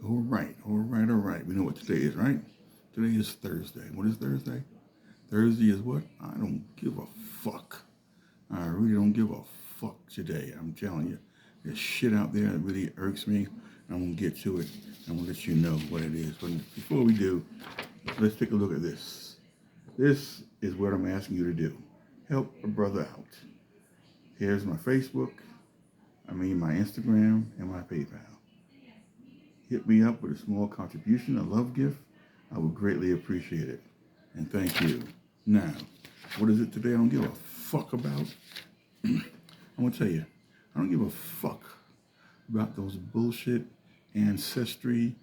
All right. We know what today is, right? Today is Thursday. What is Thursday? Thursday is what? I don't give a fuck. I really don't give a fuck today. I'm telling you. There's shit out there that really irks me. I'm going to get to it. I'm going to let you know what it is. But before we do, let's take a look at this. This is what I'm asking you to do. Help a brother out. Here's my Facebook, my Instagram, and my PayPal. Hit me up with a small contribution, a love gift. I would greatly appreciate it. And thank you. Now, what is it today I don't give a fuck about? I'm going to tell you, I don't give a fuck about those bullshit ancestry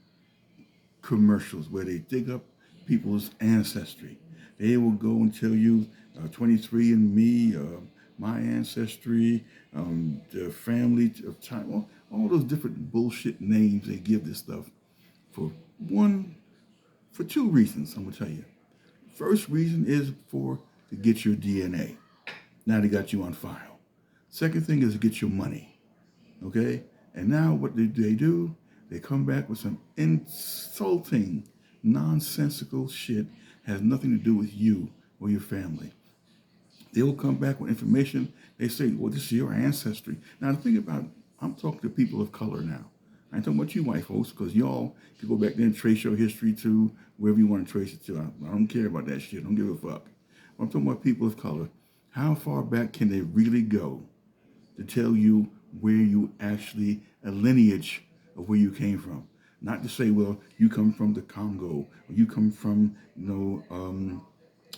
commercials where they dig up people's ancestry. They will go and tell you 23andMe, my ancestry, the family of time, all those different bullshit names they give this stuff for two reasons, I'm gonna tell you. First reason is to get your DNA. Now they got you on file. Second thing is to get your money, okay? And now what they do, they come back with some insulting, nonsensical shit, has nothing to do with you or your family. They will come back with information. They say, well, this is your ancestry. Now, the thing about, I'm talking to people of color now. I ain't talking about you white folks, because y'all can go back there and trace your history to wherever you want to trace it to. I don't care about that shit. I don't give a fuck. I'm talking about people of color. How far back can they really go to tell you where you actually, a lineage of where you came from? Not to say, well, you come from the Congo, or you come from,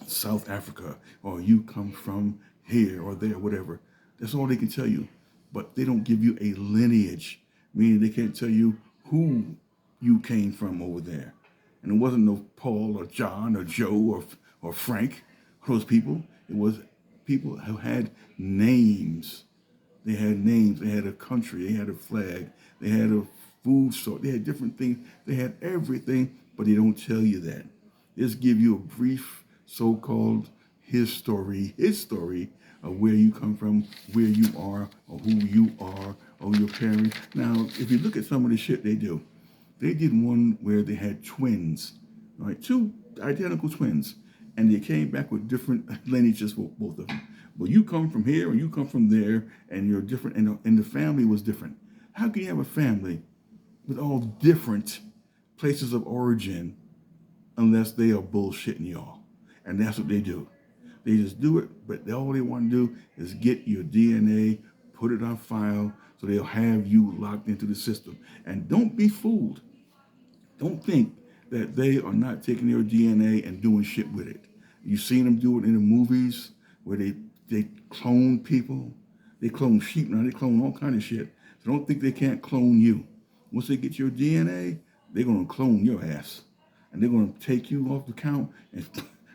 South Africa, or you come from here or there, whatever. That's all they can tell you. But they don't give you a lineage, meaning they can't tell you who you came from over there. And it wasn't no Paul or John or Joe or Frank, those people. It was people who had names. They had names. They had a country. They had a flag. They had a food store. They had different things. They had everything, but they don't tell you that. They just give you a brief so-called his story of where you come from, where you are, or who you are, or your parents. Now, if you look at some of the shit they do, they did one where they had twins, right? Two identical twins, and they came back with different lineages for both of them. Well, you come from here, and you come from there, and you're different, and the family was different. How can you have a family with all different places of origin unless they are bullshitting y'all? And that's what they do. They just do it, but all they want to do is get your DNA, put it on file, so they'll have you locked into the system. And don't be fooled. Don't think that they are not taking their DNA and doing shit with it. You've seen them do it in the movies where they clone people. They clone sheep now. They clone all kind of shit. So don't think they can't clone you. Once they get your DNA, they're going to clone your ass. And they're going to take you off the count and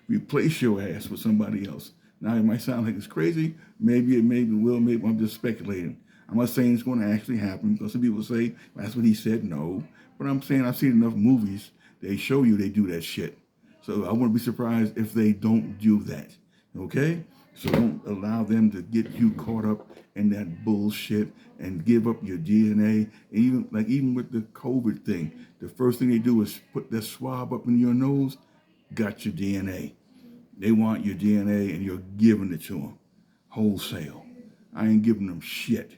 replace your ass with somebody else. Now, it might sound like it's crazy. Maybe it will. Maybe I'm just speculating. I'm not saying it's going to actually happen, because some people say, that's what he said. No. But I'm saying I've seen enough movies. They show you they do that shit. So I wouldn't be surprised if they don't do that. Okay? So don't allow them to get you caught up in that bullshit and give up your DNA. And even with the COVID thing, the first thing they do is put that swab up in your nose. Got your DNA. They want your DNA, and you're giving it to them wholesale. I ain't giving them shit,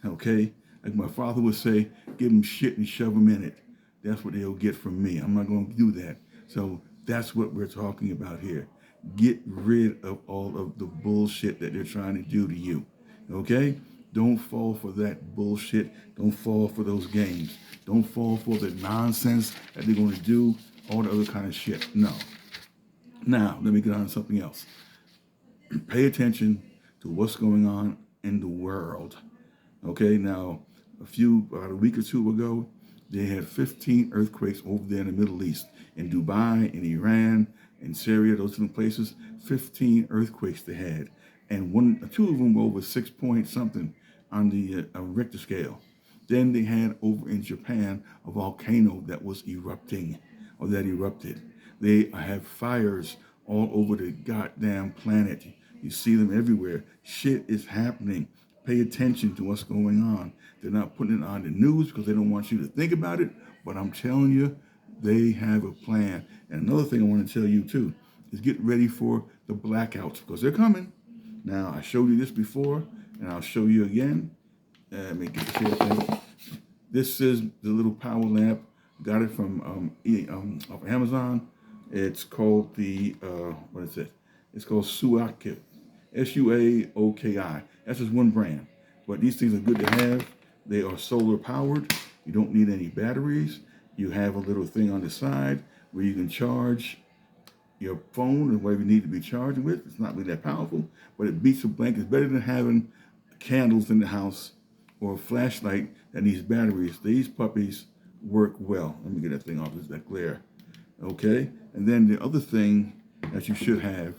okay? Like my father would say, give them shit and shove them in it. That's what they'll get from me. I'm not going to do that. So that's what we're talking about here. Get rid of all of the bullshit that they're trying to do to you, okay? Don't fall for that bullshit. Don't fall for those games. Don't fall for the nonsense that they're going to do, all the other kind of shit. No. Now, let me get on to something else. Pay attention to what's going on in the world. Okay, now, about a week or two ago, they had 15 earthquakes over there in the Middle East. In Dubai, in Iran, in Syria, those different places, 15 earthquakes they had. And two of them were over 6 point something on the Richter scale. Then they had over in Japan a volcano that was erupting, or that erupted. They have fires all over the goddamn planet. You see them everywhere. Shit is happening. Pay attention to what's going on. They're not putting it on the news because they don't want you to think about it. But I'm telling you, they have a plan. And another thing I want to tell you too is get ready for the blackouts because they're coming. Now, I showed you this before, and I'll show you again. Let me get the share thing. This is the little power lamp. Got it from off Amazon. It's called the, what is it? It's called Suaoki. Suaoki. That's just one brand. But these things are good to have. They are solar powered. You don't need any batteries. You have a little thing on the side where you can charge your phone or whatever you need to be charging with. It's not really that powerful, but it beats a blank. It's better than having candles in the house or a flashlight that needs batteries. These puppies work well. Let me get that thing off. It's that glare. Okay? And then the other thing that you should have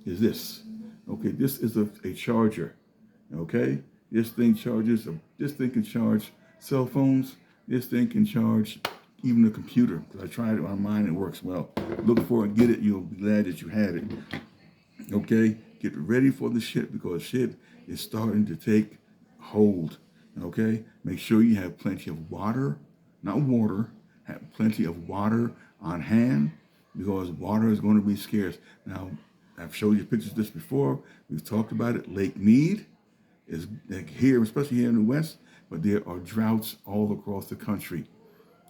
is this. Okay, this is a charger. Okay? This thing charges, this thing can charge cell phones. This thing can charge even a computer. Because I tried it on mine, it works well. Look for it, get it, you'll be glad that you had it. Okay? Get ready for the shit because shit is starting to take hold. Okay? Make sure you have plenty of water, not water, have plenty of water on hand because water is going to be scarce. Now, I've showed you pictures of this before. We've talked about it. Lake Mead is like here, especially here in the West, but there are droughts all across the country.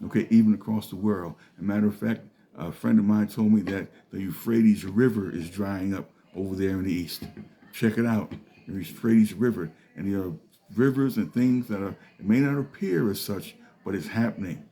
Okay, even across the world. As a matter of fact, a friend of mine told me that the Euphrates River is drying up over there in the East. Check it out, the Euphrates River. And there are rivers and things that are, it may not appear as such, but it's happening.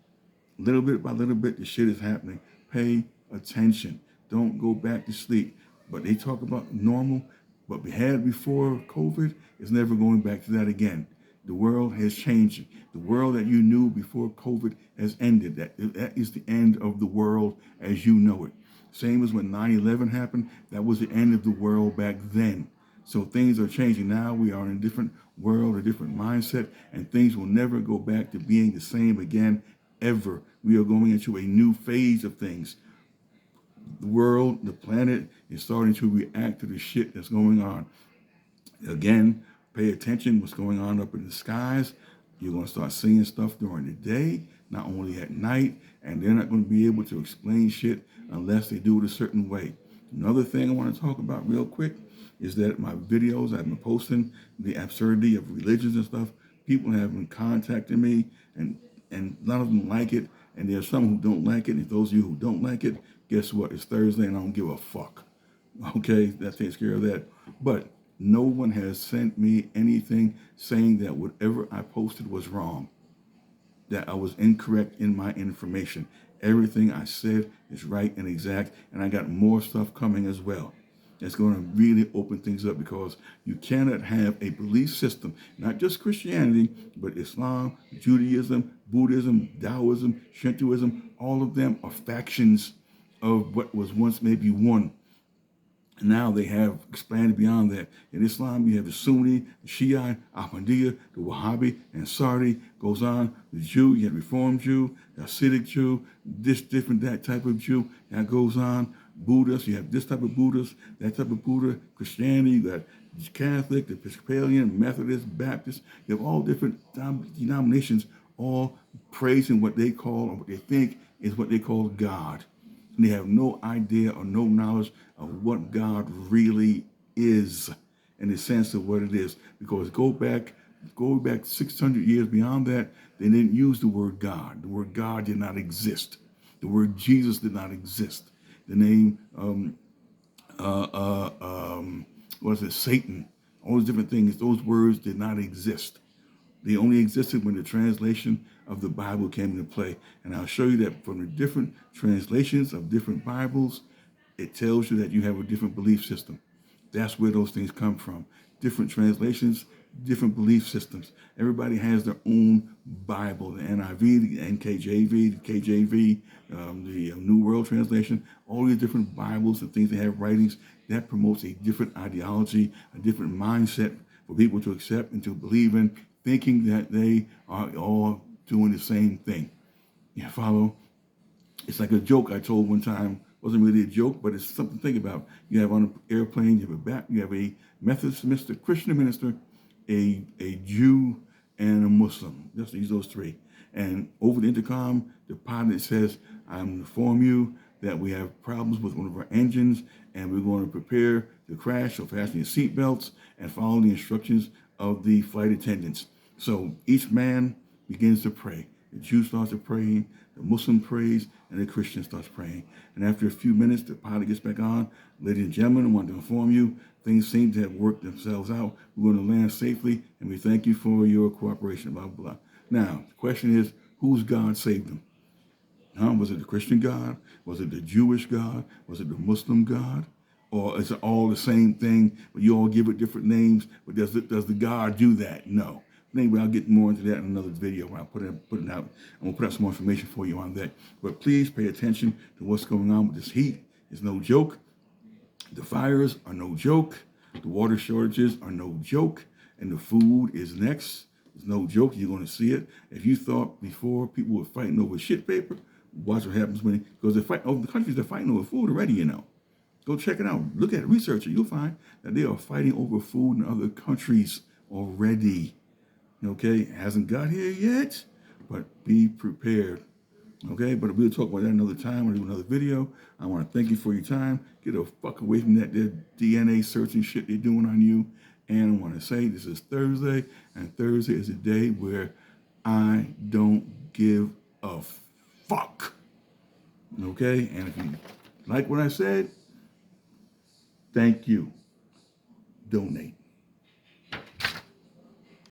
Little bit by little bit, the shit is happening. Pay attention. Don't go back to sleep. But they talk about normal, what we had before COVID is never going back to that again. The world has changed. The world that you knew before COVID has ended. That is the end of the world as you know it. Same as when 9/11 happened. That was the end of the world back then. So things are changing now. We are in a different world, a different mindset, and things will never go back to being the same again, ever. We are going into a new phase of things. The world, the planet is starting to react to the shit that's going on. Again, pay attention what's going on up in the skies. You're going to start seeing stuff during the day, not only at night, and they're not going to be able to explain shit unless they do it a certain way. Another thing I want to talk about real quick is that my videos I've been posting, the absurdity of religions and stuff, people have been contacting me, and a lot of them like it, and there's some who don't like it, and those of you who don't like it, guess what? It's Thursday, and I don't give a fuck. Okay, that takes care of that. But no one has sent me anything saying that whatever I posted was wrong, that I was incorrect in my information. Everything I said is right and exact, and I got more stuff coming as well. It's going to really open things up because you cannot have a belief system, not just Christianity, but Islam, Judaism, Buddhism, Taoism, Shintoism, all of them are factions of what was once maybe one. Now they have expanded beyond that. In Islam, you have the Sunni, the Shia, Ahmadiyya, the Wahhabi, and Sardi. Goes on. The Jew, you have Reformed Jew, the Hasidic Jew, this different, that type of Jew. That goes on. Buddhists, you have this type of Buddhist, that type of Buddha. Christianity, you got Catholic, the Episcopalian, Methodist, Baptist. You have all different denominations, all praising what they call or what they think is what they call God. And they have no idea or no knowledge of what God really is in the sense of what it is. Because go back 600 years beyond that, they didn't use the word God. The word God did not exist. The word Jesus did not exist. The name, Satan, all those different things, those words did not exist. They only existed when the translation of the Bible came into play. And I'll show you that from the different translations of different Bibles, it tells you that you have a different belief system. That's where those things come from. Different translations, different belief systems. Everybody has their own Bible, the NIV, the NKJV, the KJV, the New World Translation, all these different Bibles and things that have writings that promotes a different ideology, a different mindset for people to accept and to believe in, thinking that they are all doing the same thing. You follow? It's like a joke I told one time. It wasn't really a joke, but it's something to think about. You have on an airplane, you have a Methodist minister, Christian minister, a Jew, and a Muslim. Just use those three. And over the intercom, the pilot says, I'm to inform you that we have problems with one of our engines, and we're going to prepare to crash, so fasten your seatbelts and follow the instructions of the flight attendants. So each man begins to pray. The Jew starts to pray, the Muslim prays, and the Christian starts praying. And after a few minutes, the pilot gets back on. Ladies and gentlemen, I want to inform you, things seem to have worked themselves out. We're going to land safely, and we thank you for your cooperation, blah, blah, blah. Now, the question is, whose God saved them? Was it the Christian God? Was it the Jewish God? Was it the Muslim God? Or is it all the same thing, but you all give it different names? But does the God do that? No. Anyway, I'll get more into that in another video when I put it out. I'm going to put out some more information for you on that. But please pay attention to what's going on with this heat. It's no joke. The fires are no joke. The water shortages are no joke. And the food is next. It's no joke. You're going to see it. If you thought before people were fighting over shit paper, watch what happens because they're fighting over the countries, they're fighting over food already, you know. Go check it out. Look at it, research it. You'll find that they are fighting over food in other countries already. Okay, it hasn't got here yet, but be prepared. Okay, but we'll talk about that another time. We'll do another video. I want to thank you for your time. Get the fuck away from that DNA searching shit they're doing on you. And I want to say this is Thursday, and Thursday is a day where I don't give a fuck. Okay, and if you like what I said, thank you. Donate.